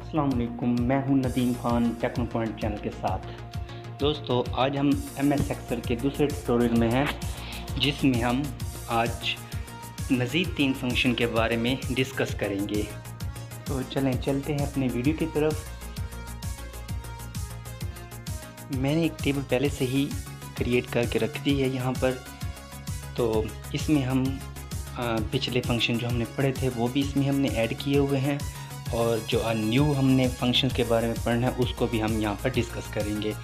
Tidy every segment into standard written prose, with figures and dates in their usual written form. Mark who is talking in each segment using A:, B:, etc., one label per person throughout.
A: अस्सलाम वालेकुम, मैं हूं Nadeem Khan techno point channel के साथ। दोस्तों, आज हम MS एक्सेल के दूसरे ट्यूटोरियल में हैं, जिसमें हम आज मज़ीद 3 फंक्शन के बारे में डिस्कस करेंगे। तो चलते हैं अपने वीडियो की तरफ। मैंने एक टेबल पहले से ही क्रिएट करके रख दी है यहाँ पर। तो इसमें हम पिछले फंक्शन जो हमने पढ़े थे वो भी इसमें हमने ऐड किए हुए हैं, और जो न्यू हमने फंक्शंस के बारे में पढ़ना है उसको भी हम यहाँ पर डिस्कस करेंगे।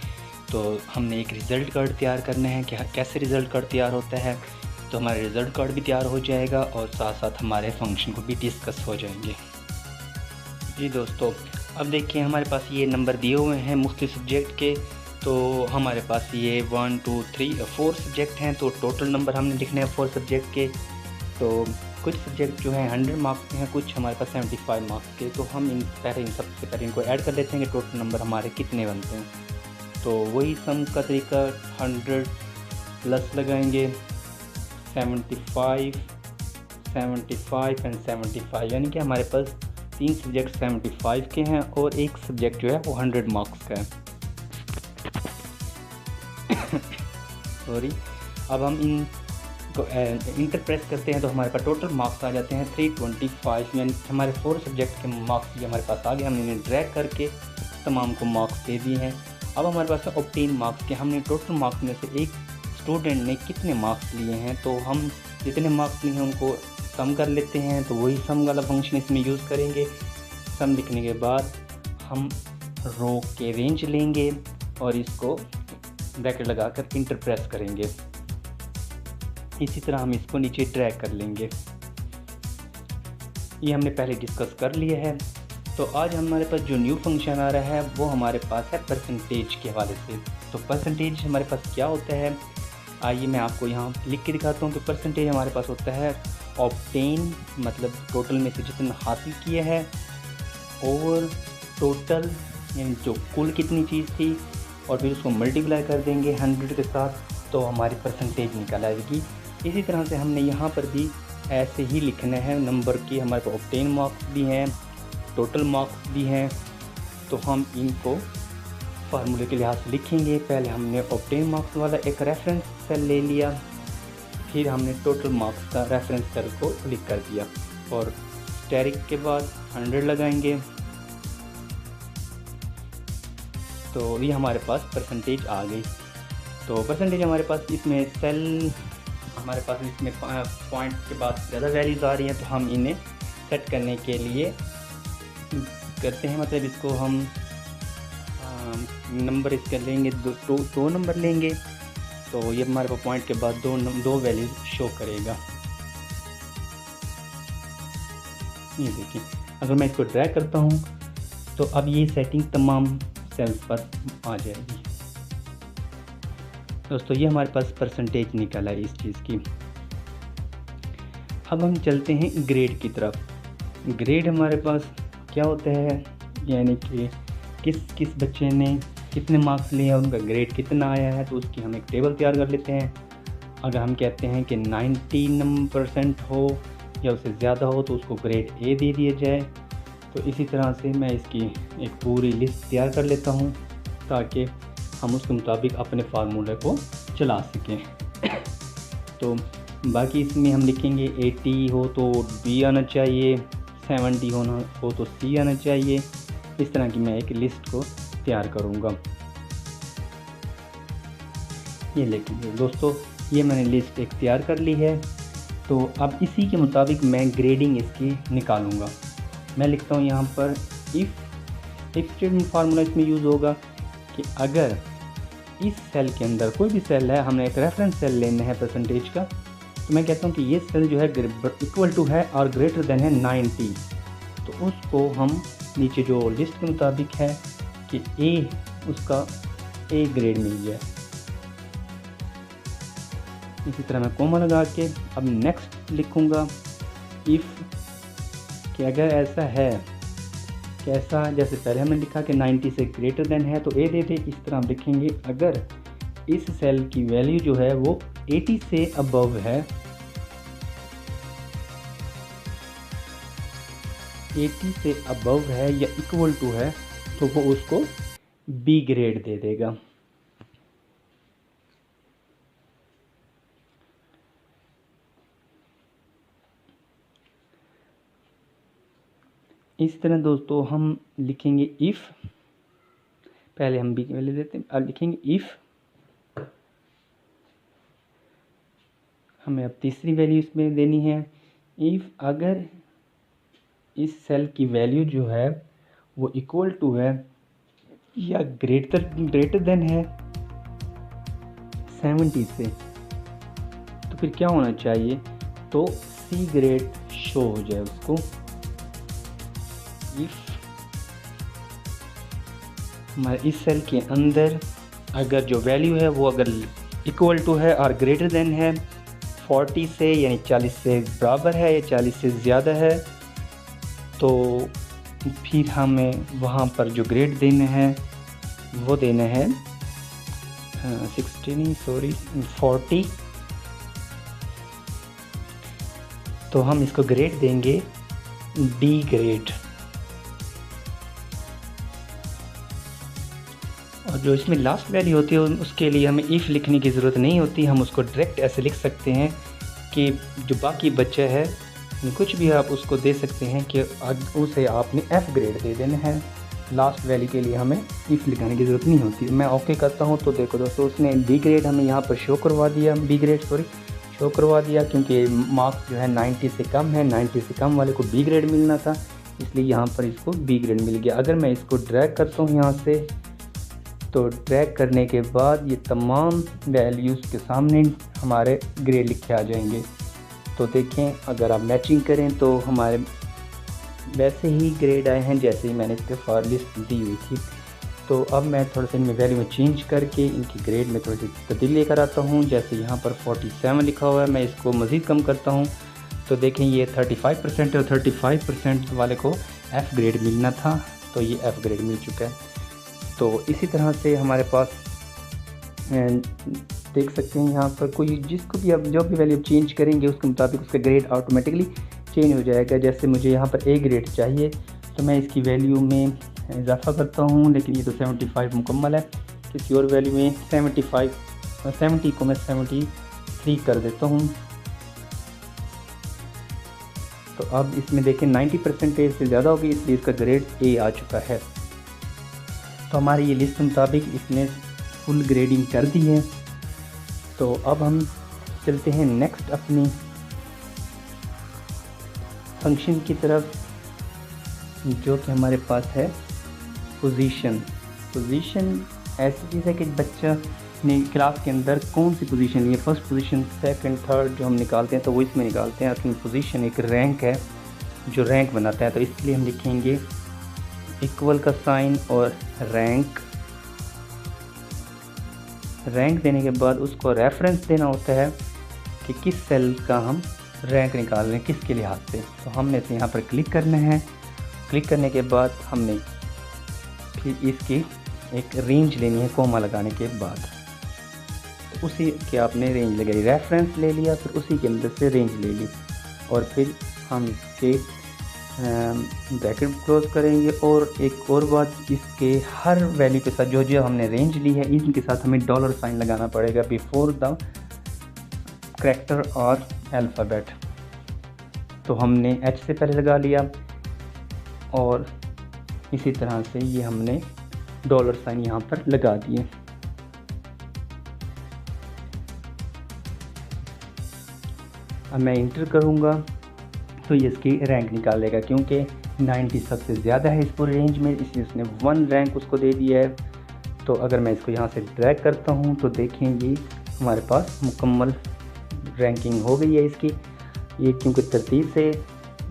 A: तो हमने एक रिज़ल्ट कार्ड तैयार करना है कि कैसे रिज़ल्ट कार्ड तैयार होता है। तो हमारा रिज़ल्ट कार्ड भी तैयार हो जाएगा और साथ साथ हमारे फंक्शन को भी डिस्कस हो जाएंगे। जी दोस्तों, अब देखिए हमारे पास ये नंबर दिए हुए हैं मुख्तलिफ सब्जेक्ट के। तो हमारे पास ये 1 2 3 4 सब्जेक्ट हैं। तो टोटल नंबर हमने लिखने हैं 4 सब्जेक्ट के। तो कुछ सब्जेक्ट जो हैं 100 मार्क्स के हैं, कुछ हमारे पास 75 मार्क्स के। तो हम इन सबसे पहले इनको ऐड कर लेते हैं कि टोटल नंबर हमारे कितने बनते हैं। तो वही सम का तरीका 100 प्लस लगाएंगे 75 एंड 75, यानी कि हमारे पास 3 सब्जेक्ट 75 के हैं और एक सब्जेक्ट जो है वो 100 मार्क्स का है। सॉरी, अब हम इन को इंटर प्रेस करते हैं तो हमारे पास टोटल मार्क्स आ जाते हैं 325, यानी हमारे 4 सब्जेक्ट के मार्क्स भी हमारे पास आ गए। हमने इन्हें ड्रैग करके तमाम को मार्क्स दे दिए हैं। अब हमारे पास है ऑब्टेन मार्क्स के। हमने टोटल मार्क्स में से एक स्टूडेंट ने कितने मार्क्स लिए हैं, तो हम जितने मार्क्स लिए हैं उनको सम कर लेते हैं। तो वही सम वाला फंक्शन इसमें यूज़ करेंगे। सम लिखने के बाद हम रो के रेंज लेंगे और इसको ब्रैकेट लगाकर इंटर प्रेस करेंगे। इसी तरह हम इसको नीचे ड्रैग कर लेंगे। ये हमने पहले डिस्कस कर लिया है। तो आज हमारे पास जो न्यू फंक्शन आ रहा है वो हमारे पास है परसेंटेज के हवाले से। तो परसेंटेज हमारे पास क्या होता है, आइए मैं आपको यहाँ लिख के दिखाता हूँ। कि परसेंटेज हमारे पास होता है ऑब्टेन, मतलब टोटल में से जितना हासिल किया है, और टोटल यानी जो कुल कितनी चीज़ थी, और फिर उसको मल्टीप्लाई कर देंगे 100 के साथ, तो हमारी परसेंटेज निकल आएगी। इसी तरह से हमने यहाँ पर भी ऐसे ही लिखना है नंबर की। हमारे पास ऑब्टेन मार्क्स भी हैं, टोटल मार्क्स भी हैं। तो हम इनको फार्मूले के लिहाज से लिखेंगे। पहले हमने ऑब्टेन मार्क्स वाला एक रेफरेंस सेल ले लिया, फिर हमने टोटल मार्क्स का रेफरेंस सेल को क्लिक कर दिया और स्टेरिक के बाद 100 लगाएंगे। तो ये हमारे पास परसेंटेज आ गई। तो परसेंटेज हमारे पास इसमें सेल, हमारे पास इसमें पॉइंट के बाद ज़्यादा वैल्यूज़ आ रही हैं, तो हम इन्हें सेट करने के लिए करते हैं, मतलब इसको हम नंबर इसका लेंगे, दो नंबर लेंगे। तो ये हमारे पास पॉइंट के बाद दो वैल्यू शो करेगा। ये देखिए, अगर मैं इसको ड्रैग करता हूँ तो अब ये सेटिंग तमाम सेल्स पर आ जाएगी। दोस्तों, ये हमारे पास परसेंटेज निकला है इस चीज़ की। अब हम चलते हैं ग्रेड की तरफ। ग्रेड हमारे पास क्या होता है, यानी कि किस बच्चे ने कितने मार्क्स लिए हैं, उनका ग्रेड कितना आया है। तो उसकी हम एक टेबल तैयार कर लेते हैं। अगर हम कहते हैं कि 90% हो या उससे ज़्यादा हो तो उसको ग्रेड A दे दिया जाए। तो इसी तरह से मैं इसकी एक पूरी लिस्ट तैयार कर लेता हूँ ताकि हम उसके मुताबिक अपने फार्मूले को चला सकें। तो बाकी इसमें हम लिखेंगे 80 हो तो B आना चाहिए, 70 हो तो C आना चाहिए। इस तरह की मैं एक लिस्ट को तैयार करूँगा। ये लिखिए दोस्तों, ये मैंने लिस्ट एक तैयार कर ली है। तो अब इसी के मुताबिक मैं ग्रेडिंग इसकी निकालूँगा। मैं लिखता हूँ यहाँ पर इफ़ स्टेटमेंट फार्मूला इसमें यूज़ होगा कि अगर इस सेल के अंदर कोई भी सेल है, हमने एक रेफरेंस सेल लेना है परसेंटेज का। तो मैं कहता हूँ कि ये सेल जो है इक्वल टू है और ग्रेटर देन है 90। तो उसको हम नीचे जो लिस्ट के मुताबिक है कि उसका A ग्रेड मिल गया। इसी तरह मैं कोमा लगा के अब नेक्स्ट लिखूँगा इफ़ कि अगर ऐसा है कि ऐसा, जैसे पहले हमने लिखा कि 90 से ग्रेटर देन है तो A दे दे। इस तरह हम लिखेंगे अगर इस सेल की वैल्यू जो है वो 80 से अबव है 80 से अबव है या इक्वल टू है तो वो उसको बी ग्रेड दे देगा। इस तरह दोस्तों हम लिखेंगे इफ़, पहले हम बी की वैल्यू देते हैं, अब लिखेंगे इफ़, हमें अब तीसरी वैल्यू इसमें देनी है। इफ़ अगर इस सेल की वैल्यू जो है वो इक्वल टू है या ग्रेटर देन है 70 से, तो फिर क्या होना चाहिए, तो सी ग्रेड शो हो जाए उसको। इफ़ हमारे इस सेल के अंदर अगर जो वैल्यू है वो अगर इक्वल टू है और ग्रेटर देन है 40 से, यानी 40 से बराबर है या 40 से ज़्यादा है, तो फिर हमें वहाँ पर जो ग्रेड देना है वो देना है 40। तो हम इसको ग्रेड देंगे डी ग्रेड। और जो इसमें लास्ट वैल्यू होती है उसके लिए हमें इफ़ लिखने की ज़रूरत नहीं होती, हम उसको डायरेक्ट ऐसे लिख सकते हैं कि जो बाकी बच्चा है कुछ भी आप उसको दे सकते हैं कि उसे आपने एफ़ ग्रेड दे देना है। लास्ट वैल्यू के लिए हमें इफ़ लिखाने की ज़रूरत नहीं होती। मैं ओके करता हूँ तो देखो दोस्तों उसने बी ग्रेड हमें यहाँ पर शो करवा दिया, शो करवा दिया, क्योंकि मार्क्स जो है 90 से कम है, 90 से कम वाले को बी ग्रेड मिलना था, इसलिए यहाँ पर इसको बी ग्रेड मिल गया। अगर मैं इसको ड्रैग करता हूँ यहाँ से, तो ड्रैग करने के बाद ये तमाम वैल्यूज़ के सामने हमारे ग्रेड लिखे आ जाएंगे। तो देखें अगर आप मैचिंग करें तो हमारे वैसे ही ग्रेड आए हैं जैसे ही मैंने इसके फॉर लिस्ट दी हुई थी। तो अब मैं थोड़ा सा इनमें वैल्यू में चेंज करके इनकी ग्रेड में थोड़ी सी तब्दीली लेकर आता हूँ। जैसे यहाँ पर 47 लिखा हुआ है, मैं इसको मज़ीद कम करता हूँ तो देखें ये 35% और 35% वाले को एफ़ ग्रेड मिलना था, तो ये एफ़ ग्रेड मिल चुका है। तो इसी तरह से हमारे पास देख सकते हैं यहाँ पर कोई जिसको भी आप जो भी वैल्यू चेंज करेंगे उसके मुताबिक उसका ग्रेड ऑटोमेटिकली चेंज हो जाएगा। जैसे मुझे यहाँ पर ए ग्रेड चाहिए तो मैं इसकी वैल्यू में इजाफा करता हूँ, लेकिन ये तो 75 मुकम्मल है, किसी और वैल्यू में 70 को मैं 73 कर देता हूँ। तो अब इसमें देखें 90% से ज़्यादा होगी, इसलिए इसका ग्रेड ए आ चुका है। तो हमारी ये लिस्ट के मुताबिक इसने फुल ग्रेडिंग कर दी है। तो अब हम चलते हैं नेक्स्ट अपनी फंक्शन की तरफ, जो कि हमारे पास है पोजीशन ऐसी चीज़ है कि बच्चा ने क्लास के अंदर कौन सी पोजीशन है, फर्स्ट पोजीशन, सेकंड, थर्ड जो हम निकालते हैं तो वो इसमें निकालते हैं। अपनी पोजीशन एक रैंक है जो रैंक बनाता है, तो इसलिए हम लिखेंगे इक्वल का साइन और रैंक देने के बाद उसको रेफरेंस देना होता है कि किस सेल का हम रैंक निकाल रहे हैं, किसके लिहाज से। तो हमने इसे यहाँ पर क्लिक करना है। क्लिक करने के बाद हमने फिर इसकी एक रेंज लेनी है कोमा लगाने के बाद। तो उसी के आपने रेंज लगाई, रेफरेंस ले लिया, फिर उसी के अंदर से रेंज ले ली और फिर हम इसके ब्रैकेट क्लोज करेंगे। और एक और बात, इसके हर वैल्यू के साथ जो हमने रेंज ली है इनके साथ हमें डॉलर साइन लगाना पड़ेगा बिफोर द करैक्टर और अल्फ़ाबेट। तो हमने एच से पहले लगा लिया और इसी तरह से ये हमने डॉलर साइन यहाँ पर लगा दिए। अब मैं इंटर करूँगा तो ये इसकी रैंक निकालेगा, क्योंकि 90 सबसे ज़्यादा है इस पूरे रेंज में, इसलिए उसने 1 रैंक उसको दे दिया है। तो अगर मैं इसको यहाँ से ड्रैग करता हूँ तो देखेंगे हमारे पास मुकम्मल रैंकिंग हो गई है इसकी। ये क्योंकि तरतीब से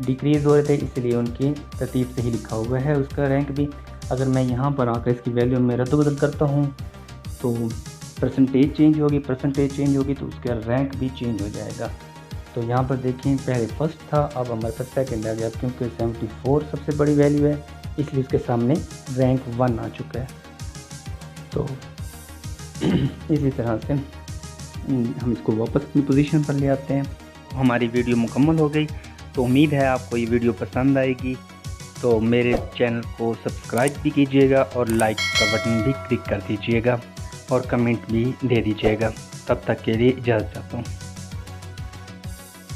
A: डिक्रीज़ हो रहे थे इसलिए उनकी तरतीब से ही लिखा हुआ है उसका रैंक भी। अगर मैं यहाँ पर आकर इसकी वैल्यू में रद्द-बदल करता हूँ तो परसेंटेज चेंज होगी तो उसका रैंक भी चेंज हो जाएगा। तो यहाँ पर देखें पहले फर्स्ट था, अब हमारे पास सेकंड आ गया, क्योंकि 74 सबसे बड़ी वैल्यू है इसलिए उसके सामने रैंक 1 आ चुका है। तो इसी तरह से हम इसको वापस अपनी पोजीशन पर ले आते हैं। हमारी वीडियो मुकम्मल हो गई, तो उम्मीद है आपको ये वीडियो पसंद आएगी। तो मेरे चैनल को सब्सक्राइब भी कीजिएगा और लाइक का बटन भी क्लिक कर दीजिएगा और कमेंट भी दे दीजिएगा। तब तक के लिए इजाज़त चाहता हूँ।